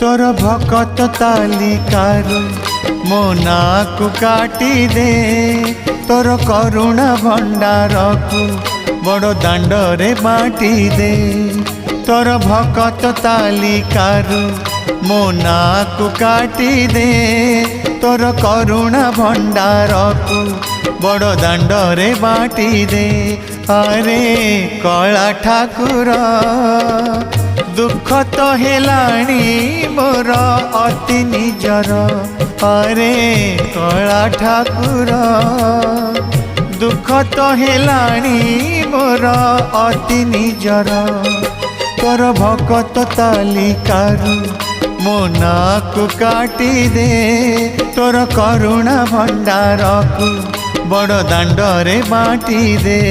तोर भकत तालिकारु मो नाकु काटी दे तोर करुणा भंडार को बड़ दांडरे बाटी दे तोर भकत तालिकारु मो नाकु काटी दे तोर करुणा भंडार को बड़ दांडरे बाटी दे। अरे कला ठाकुर दुख तो हेलाणी मोर अति निजर। अरे कला ठाकुर दुख तो हेलाणी मोर अति निजर। तोर भकत तालिकारु मो नाकु काटी दे तोर करुणा भंडार को बड़ दांडरे बाटी दे।